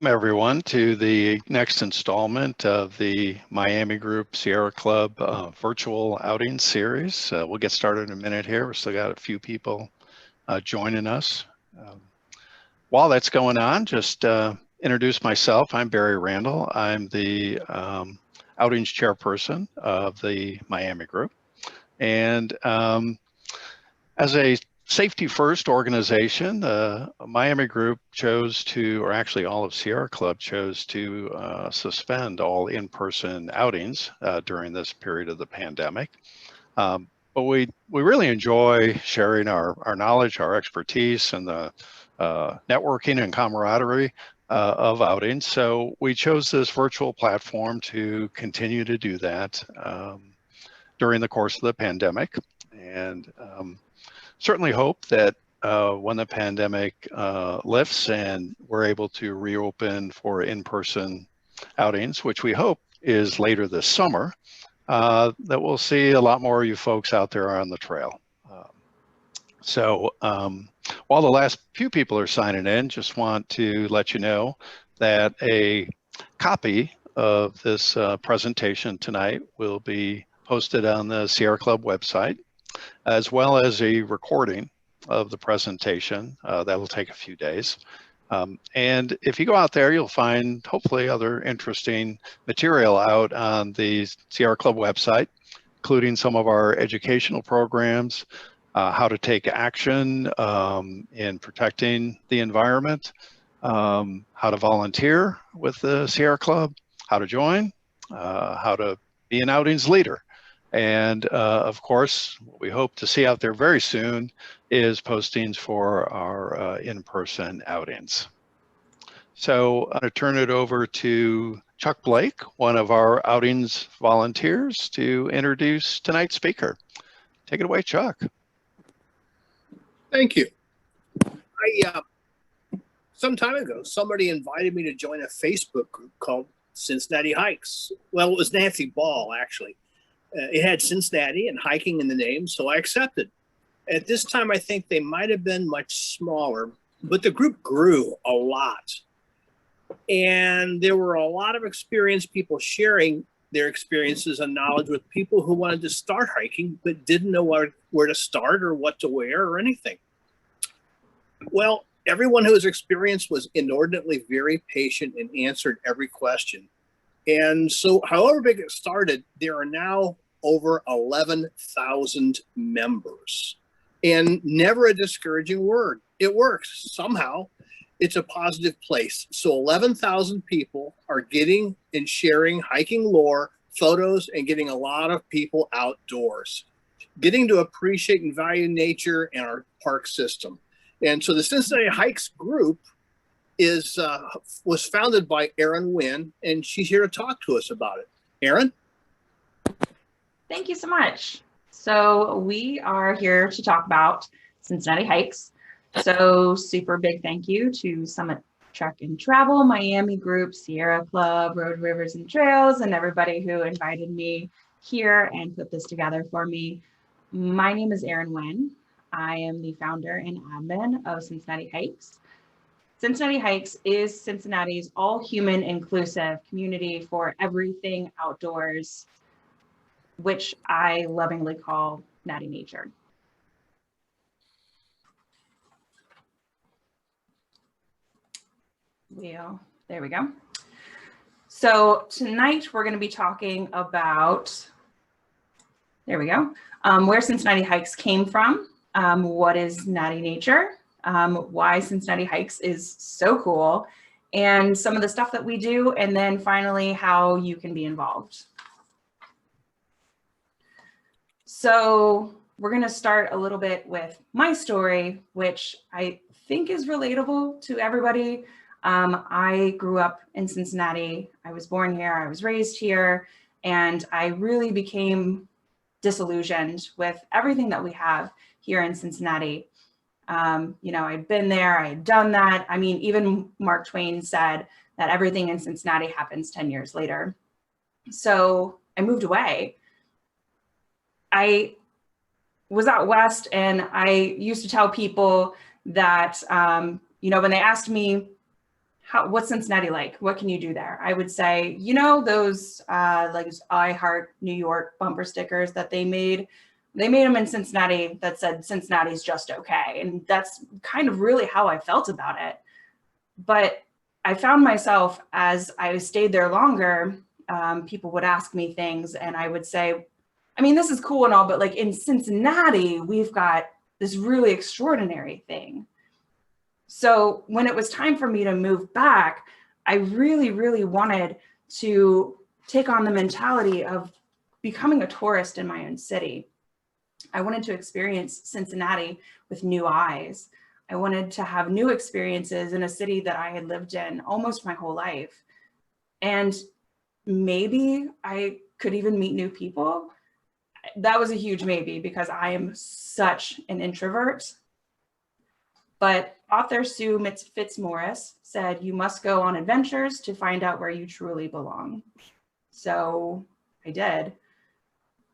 Everyone to the next installment of the Miami Group Sierra Club virtual outing series. We'll get started in a minute here. We've still got a few people joining us. While that's going on, just introduce myself. I'm Barry Randall. I'm the outings chairperson of the Miami Group. And as a safety first organization, the Miami Group chose to, or actually all of Sierra Club chose to suspend all in-person outings during this period of the pandemic. But we really enjoy sharing our knowledge, our expertise, and the networking and camaraderie of outings. So we chose this virtual platform to continue to do that during the course of the pandemic. And certainly hope that when the pandemic lifts and we're able to reopen for in-person outings, which we hope is later this summer, that we'll see a lot more of you folks out there on the trail. So while the last few people are signing in, just want to let you know that a copy of this presentation tonight will be posted on the Sierra Club website, as well as a recording of the presentation. That will take a few days. And if you go out there, you'll find hopefully other interesting material out on the Sierra Club website, including some of our educational programs, how to take action in protecting the environment, how to volunteer with the Sierra Club, how to join, how to be an outings leader. And of course, what we hope to see out there very soon is postings for our in-person outings. So I'm going to turn it over to Chuck Blake, one of our outings volunteers, to introduce tonight's speaker. Take it away, Chuck. Thank you. Some time ago, somebody invited me to join a Facebook group called Cincinnati Hikes. Well, it was Nancy Ball, actually. It had Cincinnati and hiking in the name, so I accepted. At this time, I think they might have been much smaller, but the group grew a lot. And there were a lot of experienced people sharing their experiences and knowledge with people who wanted to start hiking, but didn't know where to start or what to wear or anything. Well, everyone who was experienced was inordinately very patient and answered every question. And so however big it started, there are now over 11,000 members. And never a discouraging word. It works somehow. It's a positive place. So 11,000 people are getting and sharing hiking lore, photos, and getting a lot of people outdoors, getting to appreciate and value nature and our park system. And so the Cincinnati Hikes group was founded by Erin Wynn, and she's here to talk to us about it. Erin? Thank you so much. So we are here to talk about Cincinnati Hikes. So super big thank you to Summit Trek and Travel, Miami Group, Sierra Club, Road, Rivers, and Trails, and everybody who invited me here and put this together for me. My name is Erin Wynn. I am the founder and admin of Cincinnati Hikes. Cincinnati Hikes is Cincinnati's all-human inclusive community for everything outdoors, which I lovingly call Natty Nature. There we go. So tonight we're going to be talking about, there we go, where Cincinnati Hikes came from, what is Natty Nature, why Cincinnati Hikes is so cool, and some of the stuff that we do, and then finally how you can be involved. So we're going to start a little bit with my story, which I think is relatable to everybody. I grew up in Cincinnati. I was born here, I was raised here, and I really became disillusioned with everything that we have here in Cincinnati. You know, I'd been there, I had done that. I mean, even Mark Twain said that everything in Cincinnati happens 10 years later. So I moved away. I was out west, and I used to tell people that, you know, when they asked me, what's Cincinnati like? What can you do there? I would say, you know, those like I Heart New York bumper stickers that they made them in Cincinnati that said Cincinnati's just okay. And that's kind of really how I felt about it. But I found myself, as I stayed there longer, people would ask me things and I would say, I mean, this is cool and all, but like in Cincinnati, we've got this really extraordinary thing. So when it was time for me to move back, I really, really wanted to take on the mentality of becoming a tourist in my own city. I wanted to experience Cincinnati with new eyes. I wanted to have new experiences in a city that I had lived in almost my whole life. And maybe I could even meet new people. That was a huge maybe because I am such an introvert. But author Sue Fitzmaurice said, you must go on adventures to find out where you truly belong. So I did.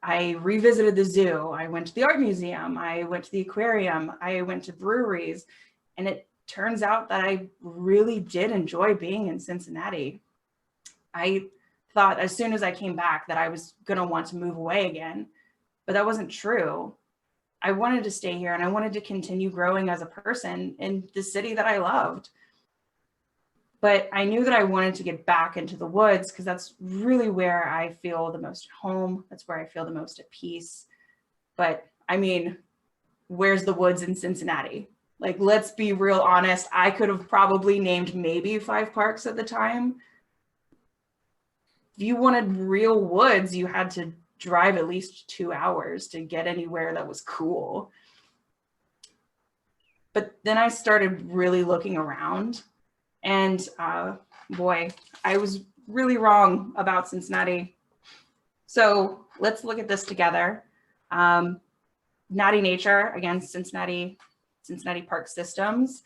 I revisited the zoo. I went to the art museum. I went to the aquarium. I went to breweries. And it turns out that I really did enjoy being in Cincinnati. I thought as soon as I came back that I was going to want to move away again, but that wasn't true. I wanted to stay here and I wanted to continue growing as a person in the city that I loved. But I knew that I wanted to get back into the woods because that's really where I feel the most at home. That's where I feel the most at peace. But I mean, where's the woods in Cincinnati? Like, let's be real honest. I could have probably named maybe 5 parks at the time. If you wanted real woods, you had to drive at least 2 hours to get anywhere that was cool. But then I started really looking around and boy, I was really wrong about Cincinnati. So let's look at this together. Natty Nature, again, Cincinnati Park Systems.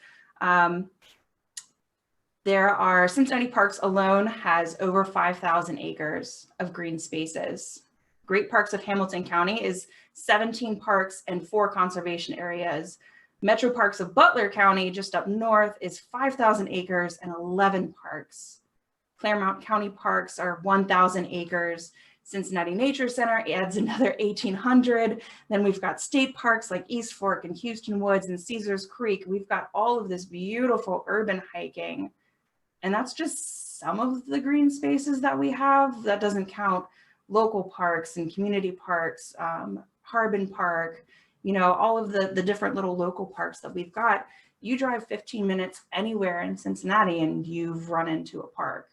Cincinnati Parks alone has over 5,000 acres of green spaces. Great Parks of Hamilton County is 17 parks and 4 conservation areas. Metro Parks of Butler County, just up north, is 5,000 acres and 11 parks. Claremont County Parks are 1,000 acres. Cincinnati Nature Center adds another 1,800. Then we've got state parks like East Fork and Houston Woods and Caesars Creek. We've got all of this beautiful urban hiking. And that's just some of the green spaces that we have. That doesn't count local parks and community parks, Harbin Park, you know, all of the different little local parks that we've got. You drive 15 minutes anywhere in Cincinnati and you've run into a park.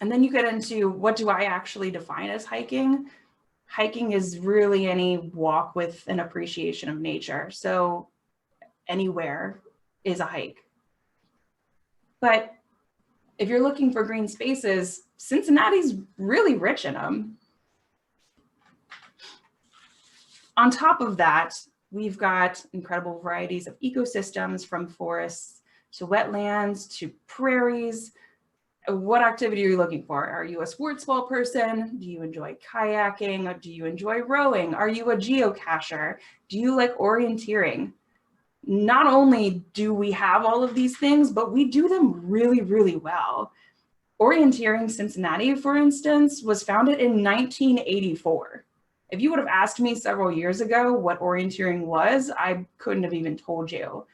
And then you get into, what do I actually define as hiking? Hiking is really any walk with an appreciation of nature. So anywhere is a hike. But if you're looking for green spaces, Cincinnati's really rich in them. On top of that, we've got incredible varieties of ecosystems, from forests to wetlands to prairies. What activity are you looking for? Are you a sports ball person? Do you enjoy kayaking? Or do you enjoy rowing? Are you a geocacher? Do you like orienteering? Not only do we have all of these things, but we do them really, really well. Orienteering Cincinnati, for instance, was founded in 1984. If you would have asked me several years ago what orienteering was, I couldn't have even told you.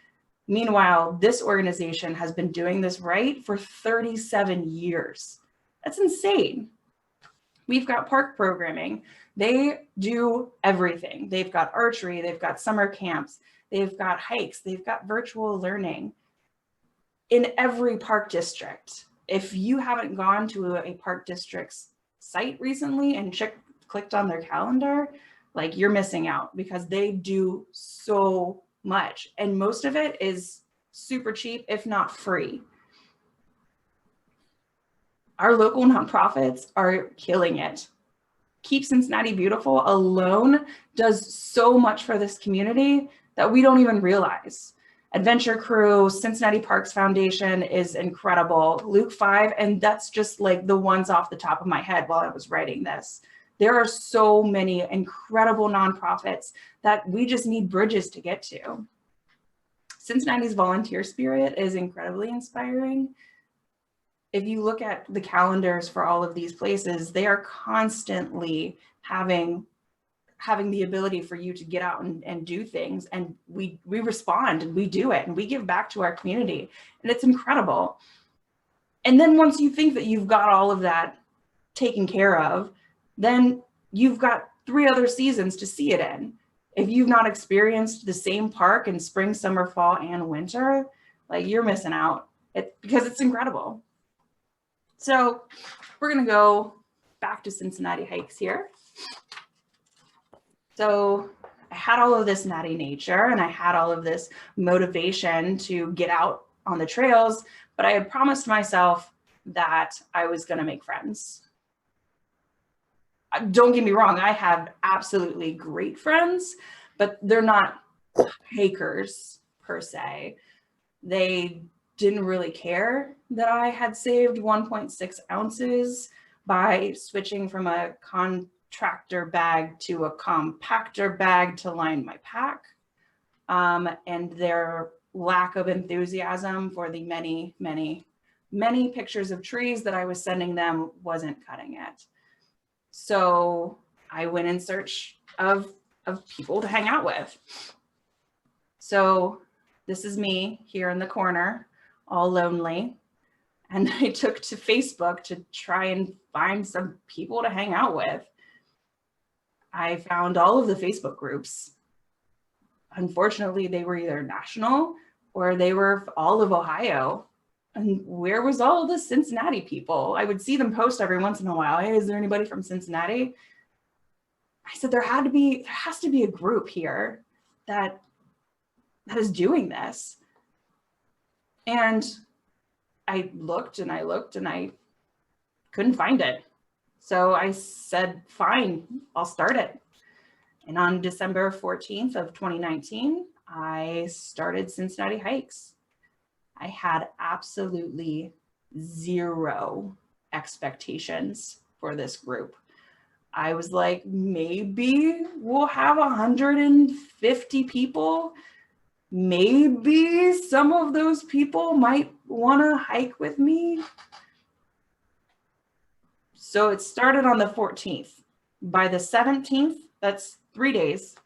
Meanwhile, this organization has been doing this right for 37 years. That's insane. We've got park programming. They do everything. They've got archery, they've got summer camps, they've got hikes, they've got virtual learning in every park district. If you haven't gone to a park district's site recently and clicked on their calendar, like, you're missing out, because they do so much. And most of it is super cheap, if not free. Our local nonprofits are killing it. Keep Cincinnati Beautiful alone does so much for this community that we don't even realize. Adventure Crew, Cincinnati Parks Foundation is incredible. Luke 5, and that's just like the ones off the top of my head while I was writing this. There are so many incredible nonprofits that we just need bridges to get to. Cincinnati's volunteer spirit is incredibly inspiring. If you look at the calendars for all of these places, they are constantly having the ability for you to get out and do things. And we respond and we do it and we give back to our community. And it's incredible. And then once you think that you've got all of that taken care of, then you've got 3 other seasons to see it in. If you've not experienced the same park in spring, summer, fall, and winter, like, you're missing out. Because it's incredible. So we're gonna go back to Cincinnati Hikes here. So I had all of this natty nature and I had all of this motivation to get out on the trails, but I had promised myself that I was gonna make friends. Don't get me wrong, I have absolutely great friends, but they're not hikers per se. They didn't really care that I had saved 1.6 ounces by switching from a contractor bag to a compactor bag to line my pack. And their lack of enthusiasm for the many, many, many pictures of trees that I was sending them wasn't cutting it. So I went in search of people to hang out with. So this is me here in the corner, all lonely. And I took to Facebook to try and find some people to hang out with. I found all of the Facebook groups. Unfortunately, they were either national or they were all of Ohio. And where was all the Cincinnati people? I would see them post every once in a while. Hey, is there anybody from Cincinnati? I said, there has to be a group here that is doing this. And I looked and I looked and I couldn't find it. So I said, fine, I'll start it. And on December 14th of 2019, I started Cincinnati Hikes. I had absolutely 0 expectations for this group. I was like, maybe we'll have 150 people. Maybe some of those people might want to hike with me. So it started on the 14th. By the 17th, that's 3 days,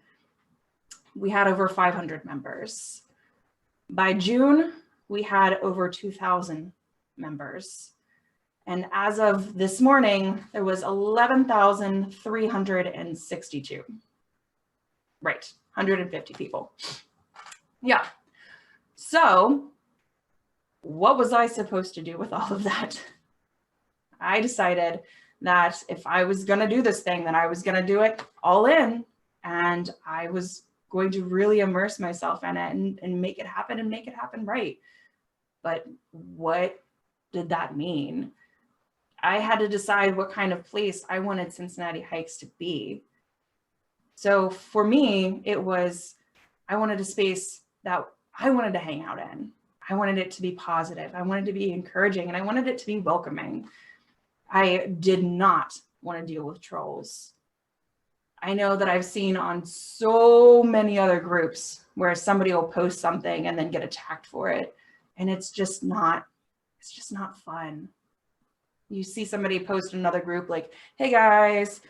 we had over 500 members. By June, we had over 2,000 members. And as of this morning, there was 11,362. Right, 150 people. Yeah. So what was I supposed to do with all of that? I decided that if I was going to do this thing, then I was going to do it all in. And I was going to really immerse myself in it and make it happen and make it happen right. But what did that mean? I had to decide what kind of place I wanted Cincinnati Hikes to be. So for me, it was, I wanted a space that I wanted to hang out in. I wanted it to be positive. I wanted it to be encouraging, and I wanted it to be welcoming. I did not want to deal with trolls. I know that I've seen on so many other groups where somebody will post something and then get attacked for it. And it's just not fun. You see somebody post in another group like, hey guys,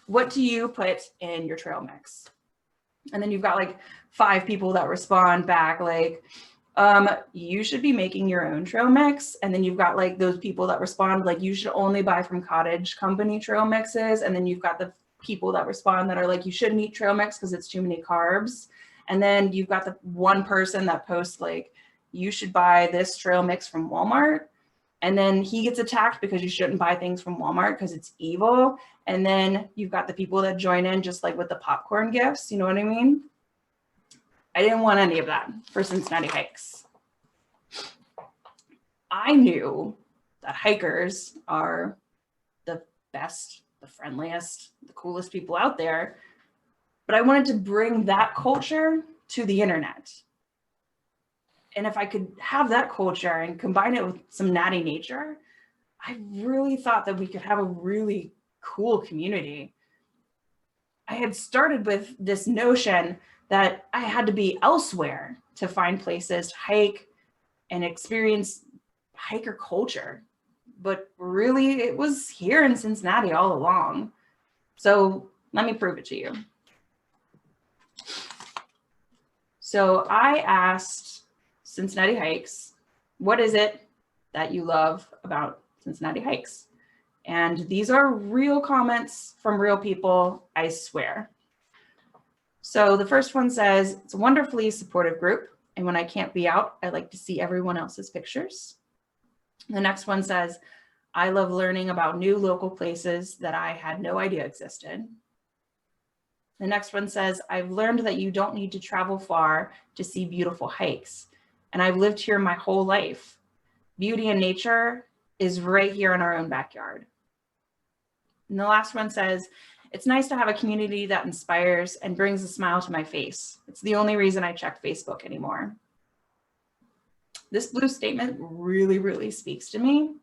what do you put in your trail mix? And then you've got like 5 people that respond back like, you should be making your own trail mix. And then you've got like those people that respond like, you should only buy from Cottage Company trail mixes. And then you've got the people that respond that are like, you shouldn't eat trail mix because it's too many carbs. And then you've got the one person that posts like, you should buy this trail mix from Walmart. And then he gets attacked because you shouldn't buy things from Walmart because it's evil. And then you've got the people that join in just like with the popcorn gifts, you know what I mean? I didn't want any of that for Cincinnati Hikes. I knew that hikers are the best, the friendliest, the coolest people out there, but I wanted to bring that culture to the internet. And if I could have that culture and combine it with some natty nature, I really thought that we could have a really cool community. I had started with this notion that I had to be elsewhere to find places to hike and experience hiker culture. But really, it was here in Cincinnati all along. So let me prove it to you. So I asked Cincinnati Hikes, what is it that you love about Cincinnati Hikes? And these are real comments from real people, I swear. So the first one says, it's a wonderfully supportive group. And when I can't be out, I like to see everyone else's pictures. The next one says, I love learning about new local places that I had no idea existed. The next one says, I've learned that you don't need to travel far to see beautiful hikes. And I've lived here my whole life. Beauty and nature is right here in our own backyard. And the last one says, it's nice to have a community that inspires and brings a smile to my face. It's the only reason I check Facebook anymore. This blue statement really, really speaks to me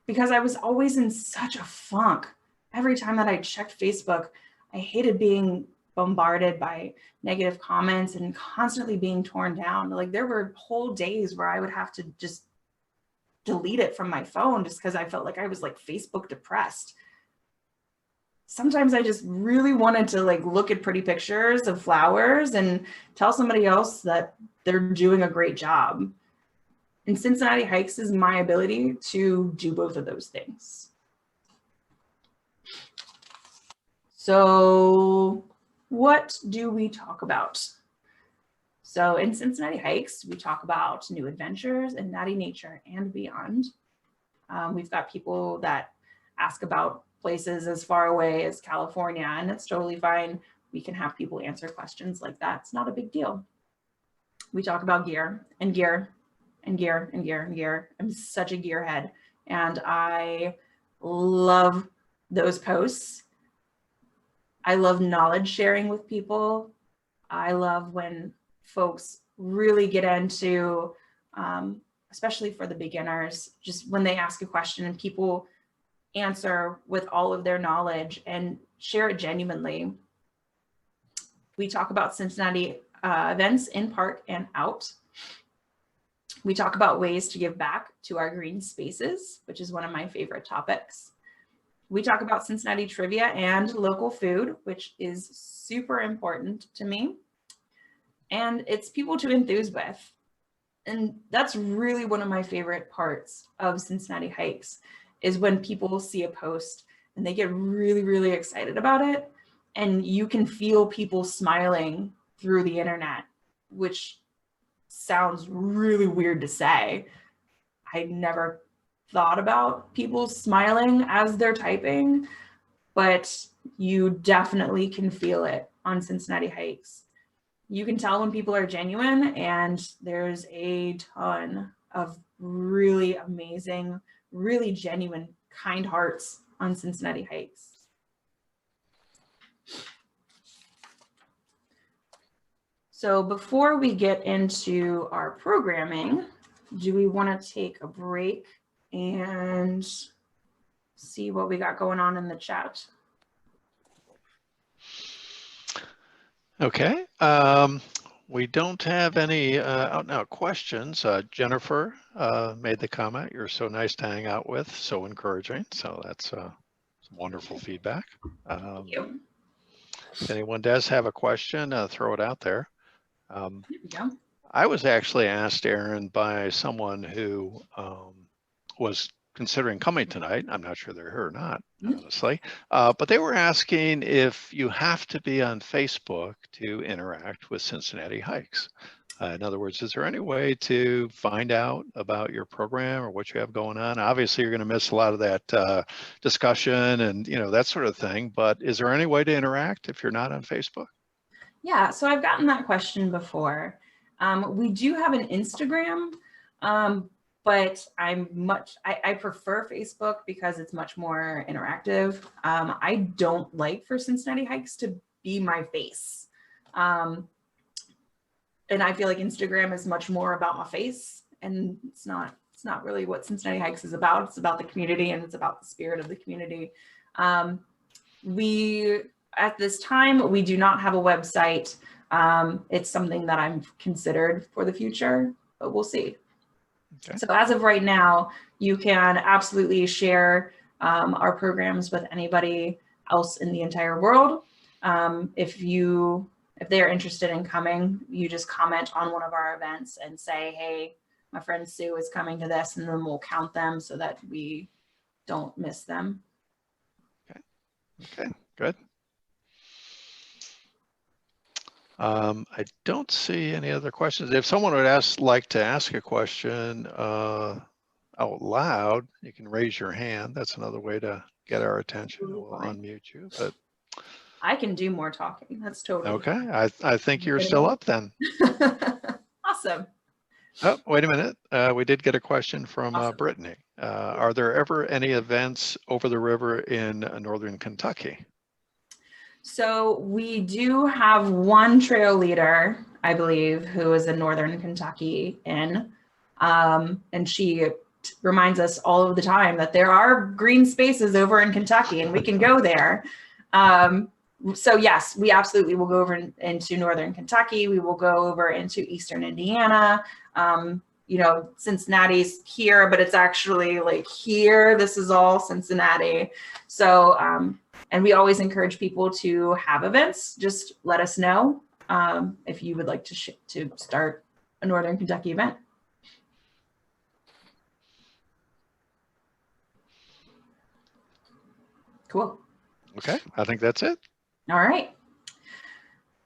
because I was always in such a funk. Every time that I checked Facebook, I hated being bombarded by negative comments and constantly being torn down. Like there were whole days where I would have to just delete it from my phone just because I felt like I was like Facebook depressed. Sometimes I just really wanted to like look at pretty pictures of flowers and tell somebody else that they're doing a great job. And Cincinnati Hikes is my ability to do both of those things. So what do we talk about? So in Cincinnati Hikes, we talk about new adventures and natty nature and beyond. We've got people that ask about places as far away as California, and it's totally fine. We can have people answer questions like that. It's not a big deal. We talk about gear and gear and gear and gear and gear. I'm such a gearhead, and I love those posts. I love knowledge sharing with people. I love when folks really get into, especially for the beginners, just when they ask a question and people answer with all of their knowledge and share it genuinely. We talk about Cincinnati events in park and out. We talk about ways to give back to our green spaces, which is one of my favorite topics. We talk about Cincinnati trivia and local food, which is super important to me. And it's people to enthuse with. And that's really one of my favorite parts of Cincinnati Hikes, is when people see a post and they get really, really excited about it. And you can feel people smiling through the internet, which sounds really weird to say. I never thought about people smiling as they're typing, but you definitely can feel it on Cincinnati Hikes. You can tell when people are genuine, and there's a ton of really amazing, really genuine, kind hearts on Cincinnati Hikes. So before we get into our programming, do we want to take a break and see what we got going on in the chat? Okay. We don't have any out and out questions. Jennifer made the comment, you're so nice to hang out with, so encouraging. So that's some wonderful feedback. Thank you. If anyone does have a question, throw it out there. There we go. I was actually asked, Erin, by someone who was considering coming tonight. I'm not sure they're here or not, honestly. But they were asking if you have to be on Facebook to interact with Cincinnati Hikes. In other words, is there any way to find out about your program or what you have going on? Obviously, you're going to miss a lot of that discussion and that sort of thing. But is there any way to interact if you're not on Facebook? Yeah, so I've gotten that question before. We do have an Instagram, but I prefer Facebook because it's much more interactive. I don't like for Cincinnati Hikes to be my face. And I feel like Instagram is much more about my face, and it's not really what Cincinnati Hikes is about. It's about the community, and it's about the spirit of the community. At this time, we do not have a website. It's something that I'm considered for the future, but we'll see. Okay. So as of right now, you can absolutely share our programs with anybody else in the entire world. If they're interested in coming, you just comment on one of our events and say, hey, my friend Sue is coming to this, and then we'll count them so that we don't miss them. Okay, good. I don't see any other questions. If someone would like to ask a question out loud, you can raise your hand. That's another way to get our attention. We'll unmute you, but I can do more talking. That's totally okay. I think you're still up then. Awesome. Oh, wait a minute. We did get a question from Awesome. Brittany. Are there ever any events over the river in northern Kentucky? So we do have one trail leader, I believe, who is in northern Kentucky and she reminds us all of the time that there are green spaces over in Kentucky and we can go there. So yes, we absolutely will go over into northern Kentucky. We will go over into eastern Indiana. You know, Cincinnati's here, but it's actually like here. This is all Cincinnati. So, and we always encourage people to have events. Just let us know if you would like to start a northern Kentucky event. Cool. Okay, I think that's it. All right.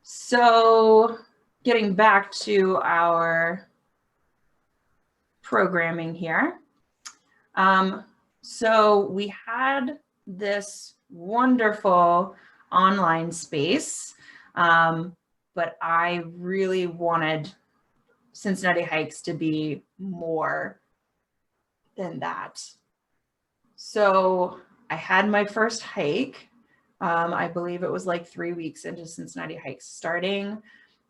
So getting back to our programming here. So we had this wonderful online space, but I really wanted Cincinnati Hikes to be more than that. So I had my first hike. I believe it was like 3 weeks into Cincinnati Hikes starting.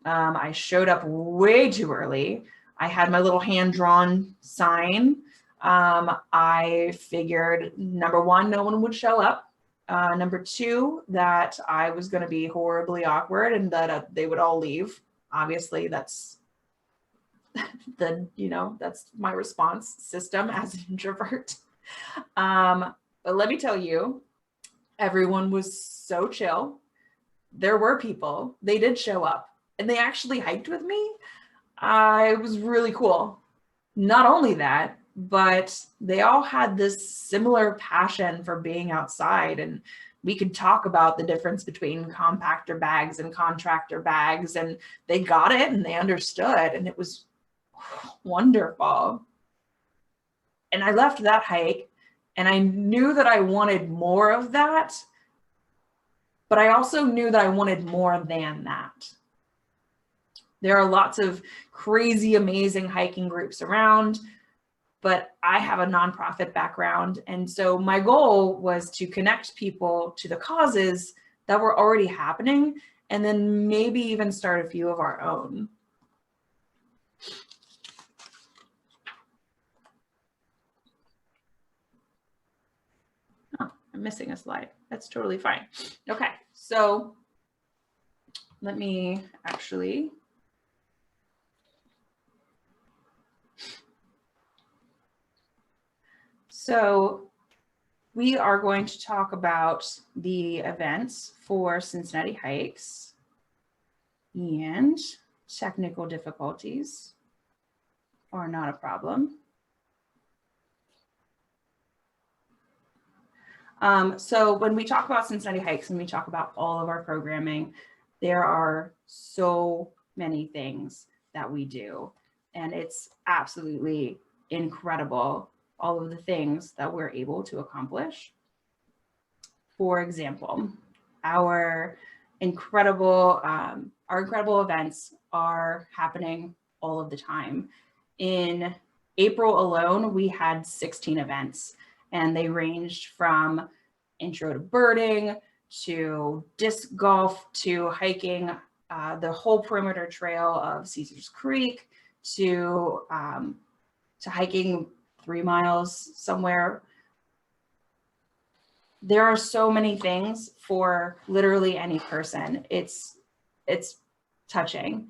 I showed up way too early. I had my little hand-drawn sign. I figured, number one, no one would show up. Number two, that I was going to be horribly awkward and that they would all leave. Obviously, that's that's my response system as an introvert. But let me tell you, everyone was so chill. There were people, they did show up and they actually hiked with me. It was really cool. Not only that, but they all had this similar passion for being outside, and we could talk about the difference between compactor bags and contractor bags, and they got it and they understood, and it was wonderful. And I left that hike and I knew that I wanted more of that, but I also knew that I wanted more than that. There are lots of crazy, amazing hiking groups around, but I have a nonprofit background. And so my goal was to connect people to the causes that were already happening, and then maybe even start a few of our own. Oh, I'm missing a slide. That's totally fine. Okay, so let me actually. So we are going to talk about the events for Cincinnati Hikes and technical difficulties are not a problem. So when we talk about Cincinnati Hikes and we talk about all of our programming, there are so many things that we do, and it's absolutely incredible, all of the things that we're able to accomplish. For example, our incredible events are happening all of the time. In April alone, we had 16 events, and they ranged from intro to birding, to disc golf, to hiking the whole perimeter trail of Caesars Creek, to hiking 3 miles somewhere. There are so many things for literally any person. It's touching.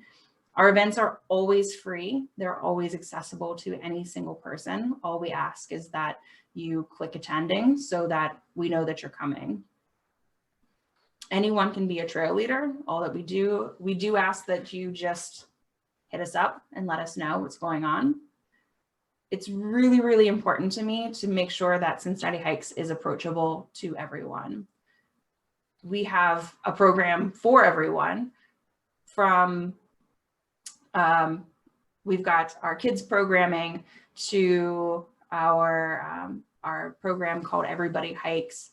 Our events are always free. They're always accessible to any single person. All we ask is that you click attending so that we know that you're coming. Anyone can be a trail leader. All that we do ask that you just hit us up and let us know what's going on. It's really, really important to me to make sure that Cincinnati Hikes is approachable to everyone. We have a program for everyone. From we've got our kids programming to our program called Everybody Hikes,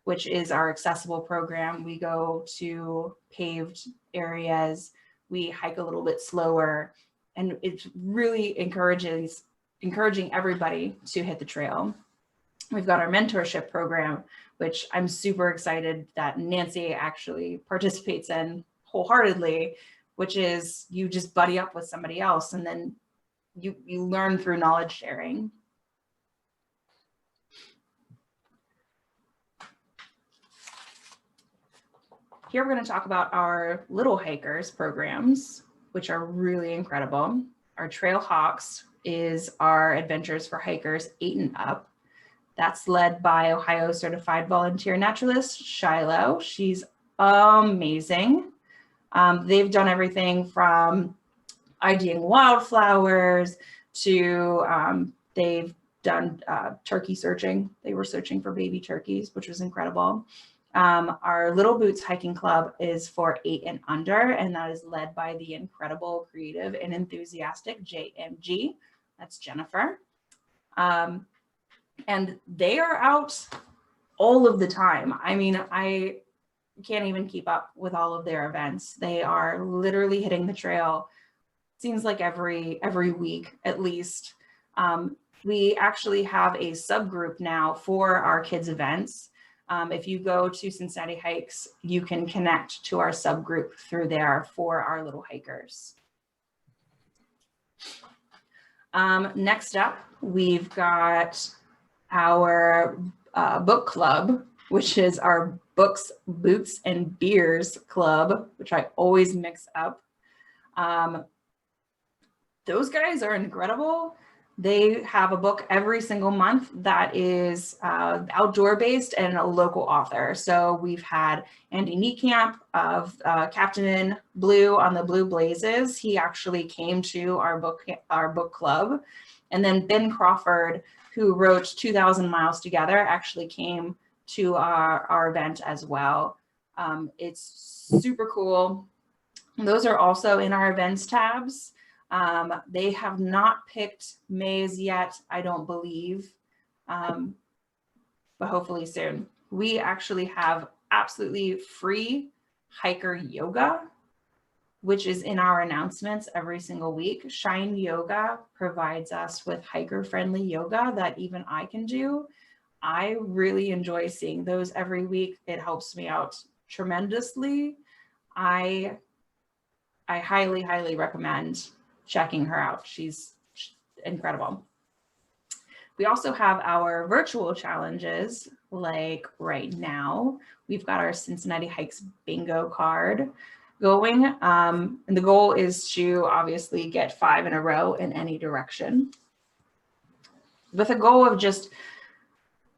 which is our accessible program. We go to paved areas, we hike a little bit slower, and it's really encouraging everybody to hit the trail. We've got our mentorship program, which I'm super excited that Nancy actually participates in wholeheartedly, which is you just buddy up with somebody else and then you learn through knowledge sharing. Here we're going to talk about our Little Hikers programs, which are really incredible. Our Trail Hawks is our Adventures for Hikers 8 and Up. That's led by Ohio Certified Volunteer Naturalist, Shiloh. She's amazing. They've done everything from IDing wildflowers to they've done turkey searching. They were searching for baby turkeys, which was incredible. Our Little Boots Hiking Club is for 8 and under, and that is led by the incredible, creative, and enthusiastic JMG. That's Jennifer. And they are out all of the time. I mean, I can't even keep up with all of their events. They are literally hitting the trail, seems like every week at least. We actually have a subgroup now for our kids events. If you go to Cincinnati Hikes, you can connect to our subgroup through there for our little hikers. Next up, we've got our book club, which is our Books, Boots, and Beers Club, which I always mix up. Those guys are incredible. They have a book every single month that is outdoor based and a local author. So we've had Andy Niekamp of Captain Blue on the Blue Blazes. He actually came to our book club. And then Ben Crawford, who wrote 2,000 Miles Together, actually came to our event as well. It's super cool. Those are also in our events tabs. They have not picked May's yet, I don't believe, but hopefully soon. We actually have absolutely free hiker yoga, which is in our announcements every single week. Shine Yoga provides us with hiker-friendly yoga that even I can do. I really enjoy seeing those every week. It helps me out tremendously. I highly, highly recommend checking her out. She's incredible. We also have our virtual challenges, like right now, we've got our Cincinnati Hikes bingo card going. And the goal is to obviously get 5 in a row in any direction, with a goal of just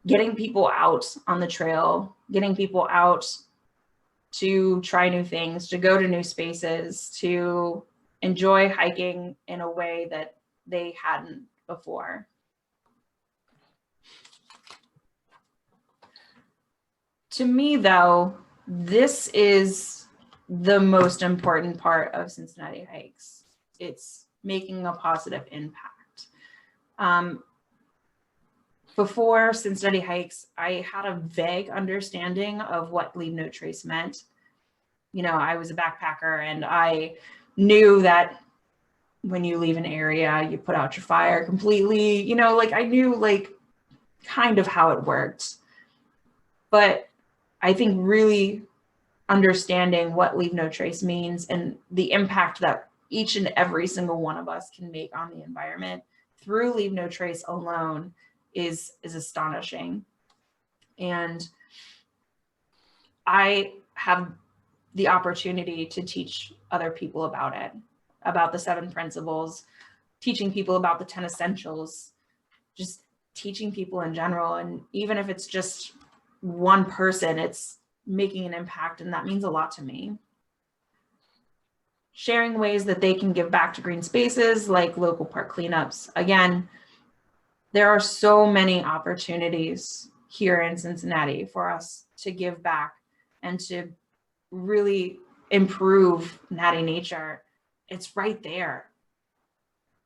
getting people out on the trail, getting people out to try new things, to go to new spaces, to enjoy hiking in a way that they hadn't before. To me, though, this is the most important part of Cincinnati Hikes. It's making a positive impact. Before Cincinnati Hikes, I had a vague understanding of what Leave No Trace meant. You know, I was a backpacker and I knew that when you leave an area, you put out your fire completely, you know, like I knew like kind of how it worked. But I think really understanding what Leave No Trace means and the impact that each and every single one of us can make on the environment through Leave No Trace alone is astonishing. And I have the opportunity to teach other people about it, about the 7 principles, teaching people about the 10 essentials, just teaching people in general. And even if it's just one person, it's making an impact, and that means a lot to me. Sharing ways that they can give back to green spaces like local park cleanups. Again, there are so many opportunities here in Cincinnati for us to give back and to really improve natty nature. It's right there.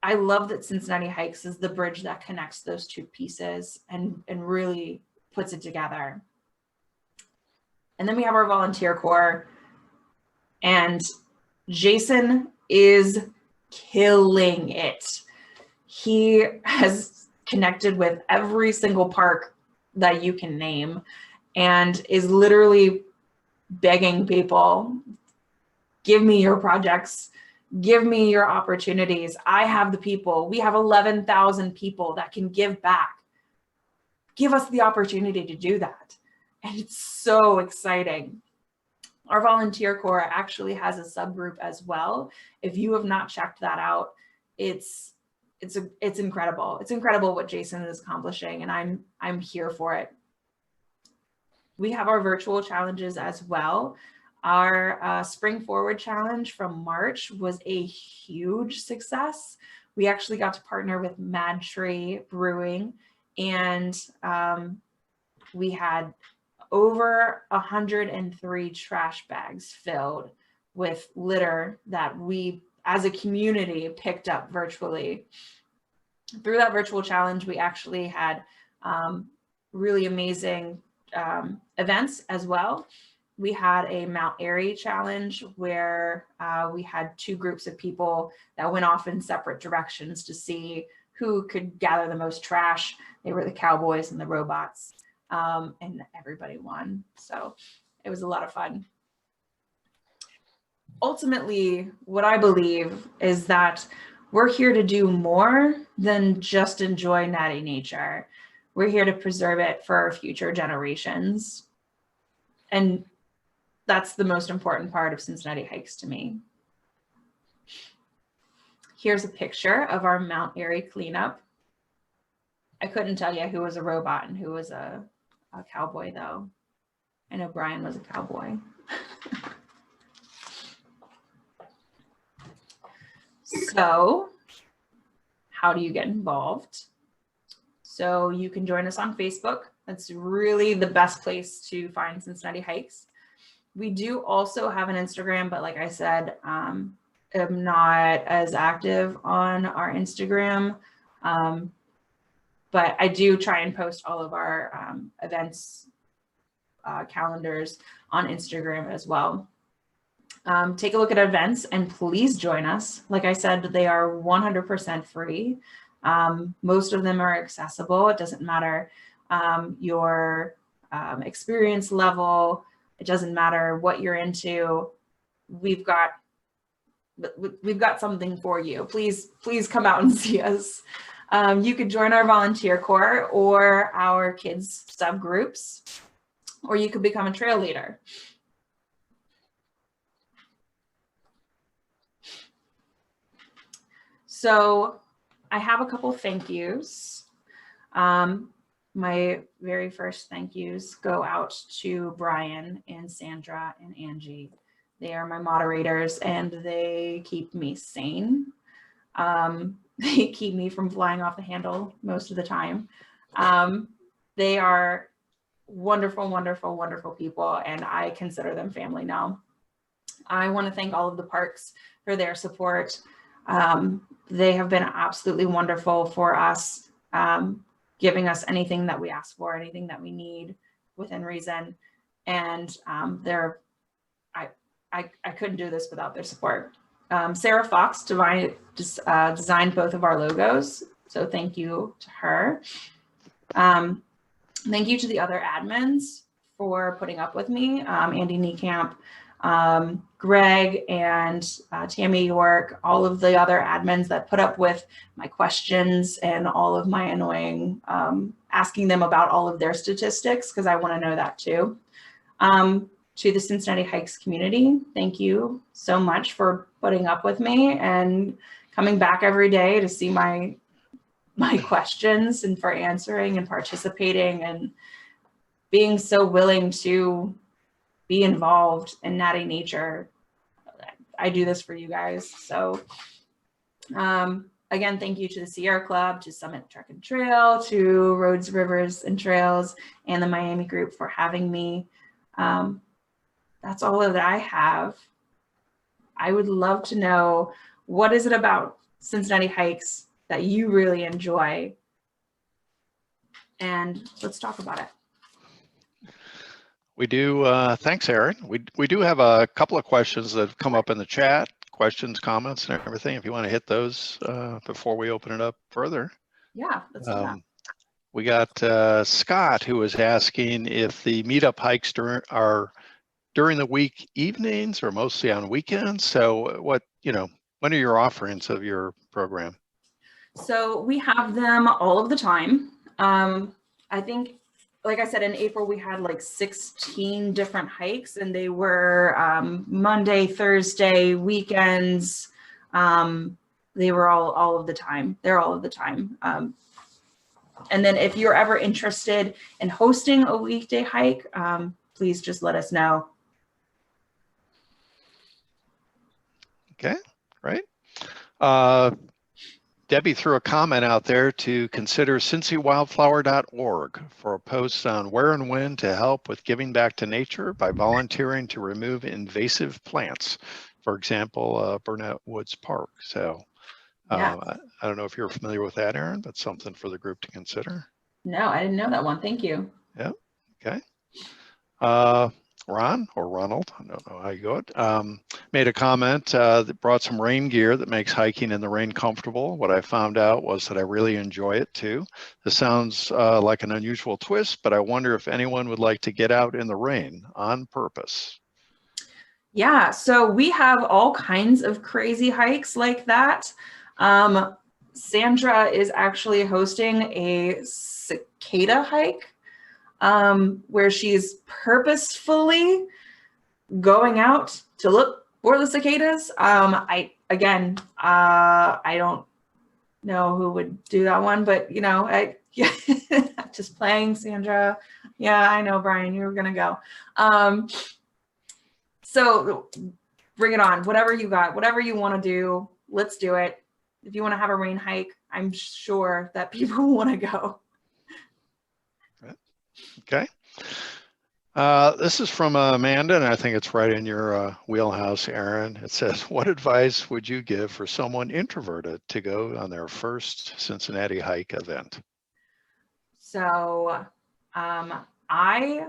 I love that Cincinnati Hikes is the bridge that connects those 2 pieces and really puts it together. And then we have our volunteer corps, and Jason is killing it. He has connected with every single park that you can name and is literally begging people, give me your projects, give me your opportunities. I have the people. We have 11,000 people that can give back. Give us the opportunity to do that. And it's so exciting. Our volunteer corps actually has a subgroup as well. If you have not checked that out, it's incredible. It's incredible what Jason is accomplishing, and I'm here for it. We have our virtual challenges as well. Our Spring Forward Challenge from March was a huge success. We actually got to partner with Mad Tree Brewing, and we had over 103 trash bags filled with litter that we as a community picked up virtually. Through that virtual challenge, we actually had really amazing events as well. We had a Mount Airy challenge where we had 2 groups of people that went off in separate directions to see who could gather the most trash. They were the cowboys and the robots, and everybody won. So it was a lot of fun. Ultimately, what I believe is that we're here to do more than just enjoy natty nature. We're here to preserve it for our future generations. And that's the most important part of Cincinnati Hikes to me. Here's a picture of our Mount Airy cleanup. I couldn't tell you who was a robot and who was a cowboy, though. I know Brian was a cowboy. So, how do you get involved? So you can join us on Facebook. That's really the best place to find Cincinnati Hikes. We do also have an Instagram, but like I said, I'm not as active on our Instagram. But I do try and post all of our events calendars on Instagram as well. Take a look at events and please join us. Like I said, they are 100% free. Most of them are accessible. It doesn't matter your experience level. It doesn't matter what you're into. We've got something for you. Please come out and see us. You could join our volunteer corps or our kids subgroups, or you could become a trail leader. So I have a couple thank yous. My very first thank yous go out to Brian and Sandra and Angie. They are my moderators and they keep me sane. They keep me from flying off the handle most of the time. They are wonderful, wonderful, wonderful people, and I consider them family now. I want to thank all of the parks for their support. They have been absolutely wonderful for us, giving us anything that we ask for, anything that we need within reason. And I couldn't do this without their support. Sarah Fox designed both of our logos, so thank you to her. Thank you to the other admins for putting up with me, Andy Niekamp, Greg and Tammy York, all of the other admins that put up with my questions and all of my annoying asking them about all of their statistics, because I want to know that too. to the Cincinnati Hikes community, thank you so much for putting up with me and coming back every day to see my questions and for answering and participating and being so willing to be involved in natty nature. I do this for you guys. So again, thank you to the Sierra Club, to Summit Trek and Trail, to Roads, Rivers and Trails, and the Miami group for having me. That's all that I have. I would love to know, what is it about Cincinnati Hikes that you really enjoy? And let's talk about it. We do. Thanks, Erin. We do have a couple of questions that have come up in the chat, questions, comments, and everything. If you want to hit those before we open it up further. Yeah, let's do that. We got Scott, who was asking if the meetup hikes are during the week evenings or mostly on weekends. So what, when are your offerings of your program? So we have them all of the time. I think, like I said, in April, we had like 16 different hikes, and they were Monday, Thursday, weekends. They were all of the time. They're all of the time. And then if you're ever interested in hosting a weekday hike, please just let us know. Okay, great. Debbie threw a comment out there to consider cincywildflower.org for a post on where and when to help with giving back to nature by volunteering to remove invasive plants. For example, Burnett Woods Park. So Yeah. I don't know if you're familiar with that, Erin, but something for the group to consider. No, I didn't know that one. Thank you. Yeah, okay. Ron or Ronald, I don't know how you go it, made a comment that brought some rain gear that makes hiking in the rain comfortable. What I found out was that I really enjoy it too. This sounds like an unusual twist, but I wonder if anyone would like to get out in the rain on purpose. Yeah, so we have all kinds of crazy hikes like that. Sandra is actually hosting a cicada hike, where she's purposefully going out to look for the cicadas. I don't know who would do that one, but yeah, just playing, Sandra. Yeah, I know, Brian, you were gonna go. So bring it on. Whatever you got, whatever you want to do, let's do it. If you want to have a rain hike, I'm sure that people want to go. Okay. This is from Amanda, and I think it's right in your wheelhouse, Erin. It says, what advice would you give for someone introverted to go on their first Cincinnati hike event? So I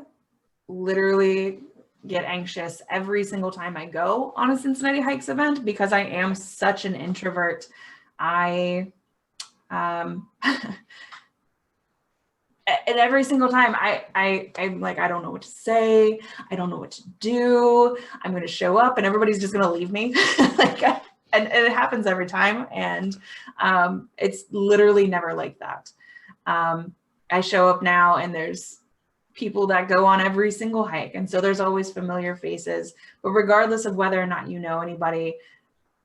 literally get anxious every single time I go on a Cincinnati Hikes event because I am such an introvert. And every single time I'm like, I don't know what to say. I don't know what to do. I'm going to show up and everybody's just going to leave me. And it happens every time. And it's literally never like that. I show up now and there's people that go on every single hike. And so there's always familiar faces, but regardless of whether or not you know anybody,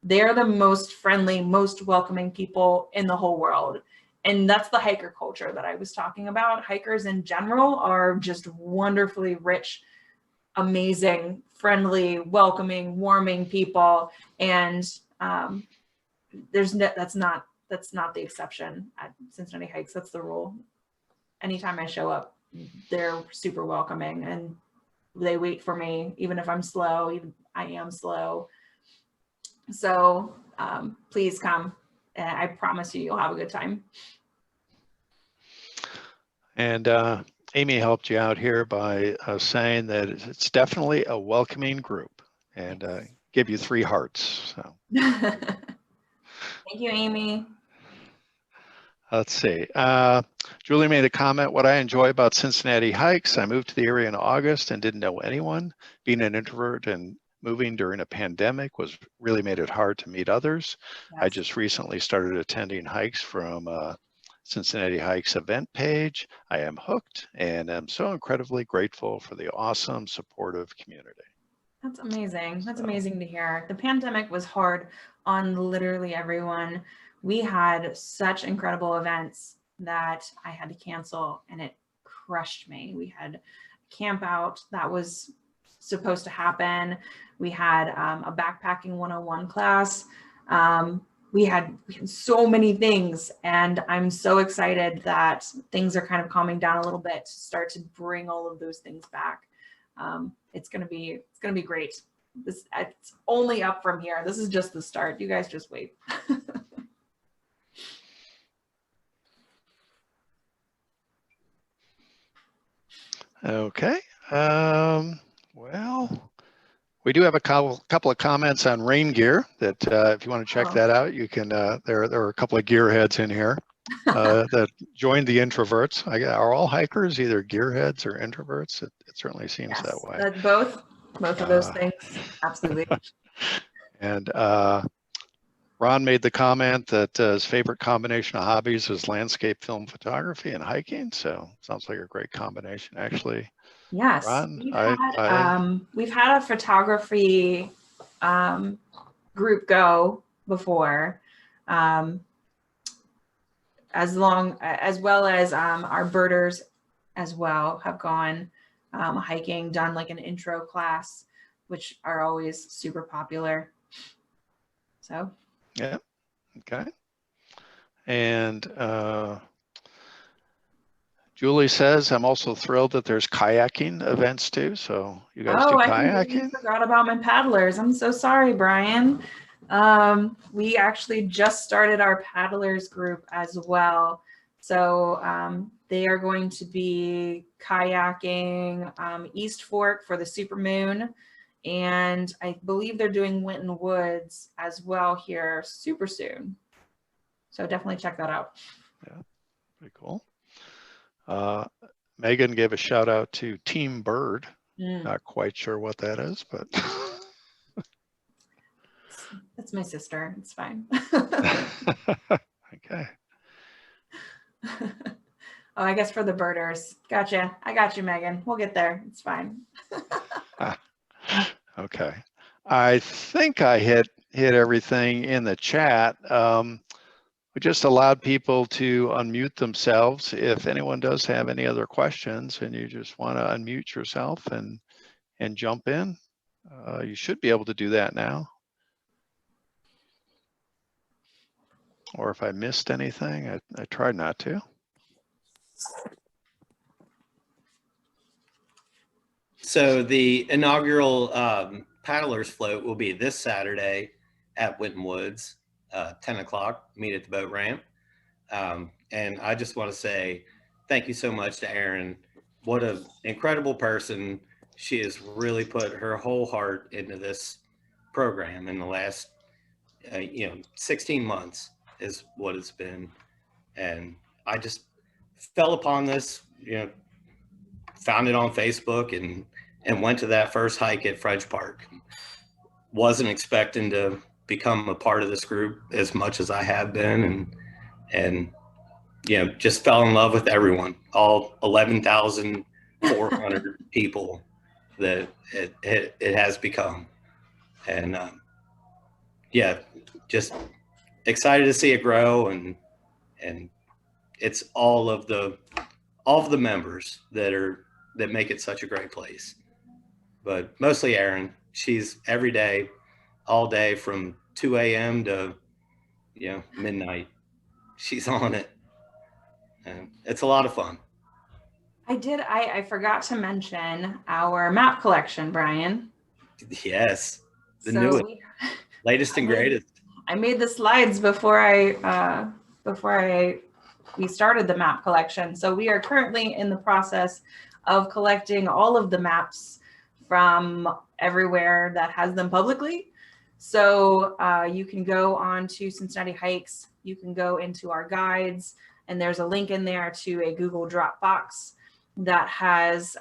they're the most friendly, most welcoming people in the whole world. And that's the hiker culture that I was talking about. Hikers in general are just wonderfully rich, amazing, friendly, welcoming, warming people. And that's not the exception at Cincinnati Hikes. That's the rule. Anytime I show up, they're super welcoming and they wait for me, even if I'm slow, even I am slow. So please come. I promise you'll have a good time. And Amy helped you out here by saying that it's definitely a welcoming group, and give you 3 hearts. So. Thank you, Amy. Let's see. Julie made a comment. What I enjoy about Cincinnati Hikes, I moved to the area in August and didn't know anyone. Being an introvert and moving during a pandemic really made it hard to meet others. Yes. I just recently started attending hikes from Cincinnati Hikes event page. I am hooked and am so incredibly grateful for the awesome, supportive community. That's amazing. That's amazing to hear. The pandemic was hard on literally everyone. We had such incredible events that I had to cancel, and it crushed me. We had camp out that was supposed to happen. We had a backpacking 101 class. We had so many things, and I'm so excited that things are kind of calming down a little bit to start to bring all of those things back. It's gonna be great. It's only up from here. This is just the start. You guys just wait. Okay. Well, we do have a couple of comments on rain gear that if you want to check that out, you can. There are a couple of gearheads in here that joined the introverts. Are all hikers either gearheads or introverts? It certainly seems that way. Both of those things, absolutely. And Ron made the comment that his favorite combination of hobbies is landscape film photography and hiking. So sounds like a great combination, actually. Yes, Ron, we've had a photography group go before, as well as our birders as well have gone hiking, done like an intro class, which are always super popular. So. Yeah. Okay. And Julie says, I'm also thrilled that there's kayaking events too. So you guys do kayaking? I forgot about my paddlers. I'm so sorry, Brian. We actually just started our paddlers group as well. So they are going to be kayaking East Fork for the Supermoon. And I believe they're doing Winton Woods as well here super soon. So definitely check that out. Yeah, pretty cool. Megan gave a shout out to Team Bird. Not quite sure what that is, but. That's my sister. It's fine. Okay. Oh, I guess for the birders. Gotcha. I got you, Megan. We'll get there. It's fine. Okay. I think I hit everything in the chat. We just allowed people to unmute themselves. If anyone does have any other questions and you just want to unmute yourself and jump in, you should be able to do that now. Or if I missed anything, I tried not to. So the inaugural paddlers float will be this Saturday at Winton Woods, 10 o'clock, meet at the boat ramp. And I just want to say thank you so much to Erin. What an incredible person. She has really put her whole heart into this program in the last, 16 months is what it's been. And I just fell upon this, found it on Facebook and went to that first hike at French Park. Wasn't expecting to become a part of this group as much as I have been, and just fell in love with everyone, all 11,400 people that it has become. And just excited to see it grow, and it's all of the members that make it such a great place. But mostly Erin. She's every day, all day from 2 a.m. to midnight. She's on it, and it's a lot of fun. I forgot to mention our map collection, Brian. Yes, the newest, latest and greatest. I made the slides before we started the map collection. So we are currently in the process of collecting all of the maps from everywhere that has them publicly. So you can go on to Cincinnati Hikes, you can go into our guides, and there's a link in there to a Google Dropbox that has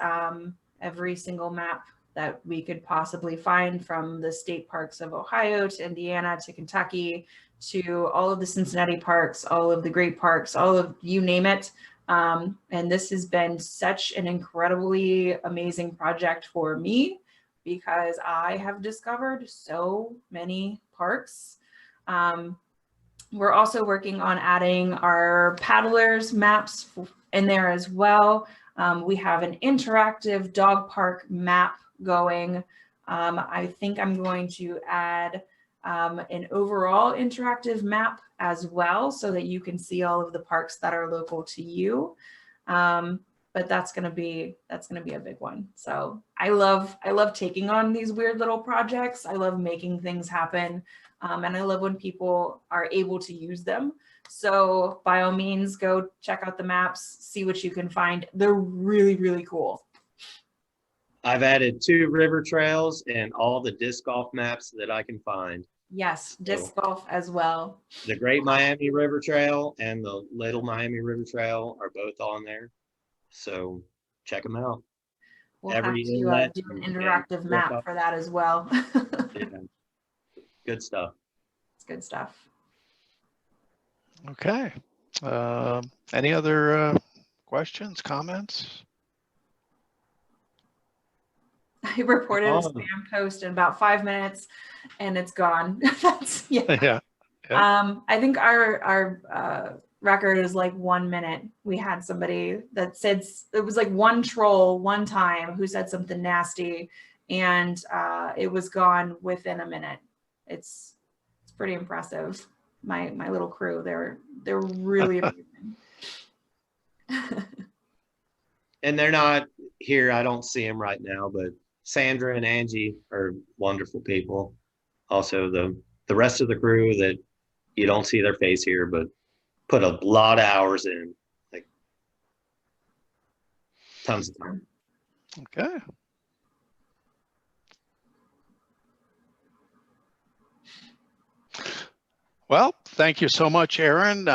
every single map that we could possibly find, from the state parks of Ohio to Indiana to Kentucky to all of the Cincinnati parks, all of the great parks, all of you name it. And this has been such an incredibly amazing project for me because I have discovered so many parks. We're also working on adding our paddlers maps in there as well. We have an interactive dog park map going. I think I'm going to add an overall interactive map as well so that you can see all of the parks that are local to you. But that's gonna be a big one. So I love taking on these weird little projects. I love making things happen. And I love when people are able to use them. So by all means, go check out the maps, see what you can find. They're really, really cool. I've added 2 river trails and all the disc golf maps that I can find. Yes, disc golf as well. The Great Miami River Trail and the Little Miami River Trail are both on there. So check them out. We'll have to do an interactive map for that as well. Yeah. Good stuff. It's good stuff. Okay. Any other questions, comments? I reported a spam post in about 5 minutes and it's gone. That's, yeah. I think our record is like 1 minute. We had somebody that said, it was like one troll one time who said something nasty and it was gone within a minute. It's pretty impressive. My little crew, they're really amazing. And they're not here. I don't see them right now, but Sandra and Angie are wonderful people. Also the rest of the crew that you don't see their face here, but put a lot of hours in, like tons of time. Okay. Well, thank you so much, Erin.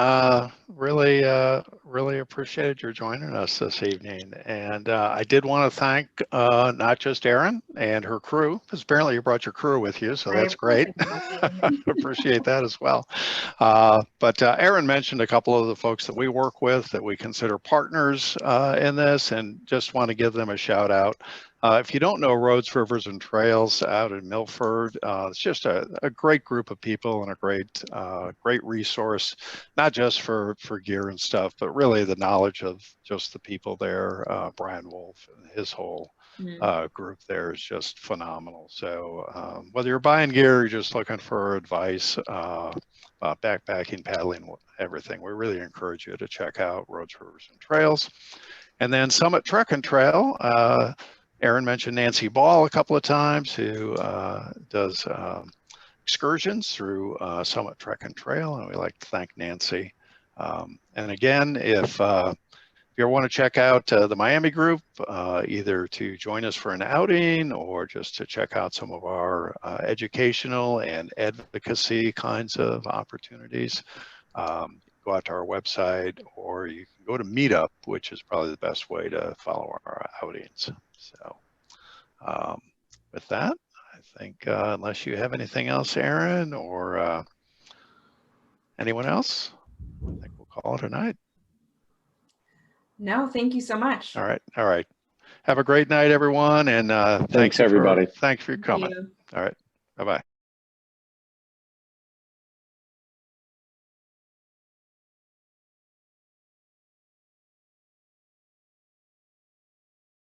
Really appreciated your joining us this evening. And I did want to thank not just Erin and her crew, because apparently you brought your crew with you, so that's great. Appreciate that as well. But Erin mentioned a couple of the folks that we work with that we consider partners in this, and just want to give them a shout out. If you don't know Roads, Rivers, and Trails out in Milford, it's just a great group of people and a great resource, not just for gear and stuff, but really the knowledge of just the people there. Brian Wolf and his whole group there is just phenomenal. So whether you're buying gear or you're just looking for advice, backpacking, paddling, everything, we really encourage you to check out Roads, Rivers, and Trails. And then Summit Trek and Trail. Erin mentioned Nancy Ball a couple of times, who does excursions through Summit Trek and Trail, and we like to thank Nancy. And again, if you want to check out the Miami group, either to join us for an outing or just to check out some of our educational and advocacy kinds of opportunities, go out to our website, or you can go to Meetup, which is probably the best way to follow our outings. So with that, I think unless you have anything else, Erin, or anyone else, I think we'll call it a night. No, thank you so much. All right. Have a great night, everyone, and thanks everybody. Thanks for coming. All right. Bye-bye.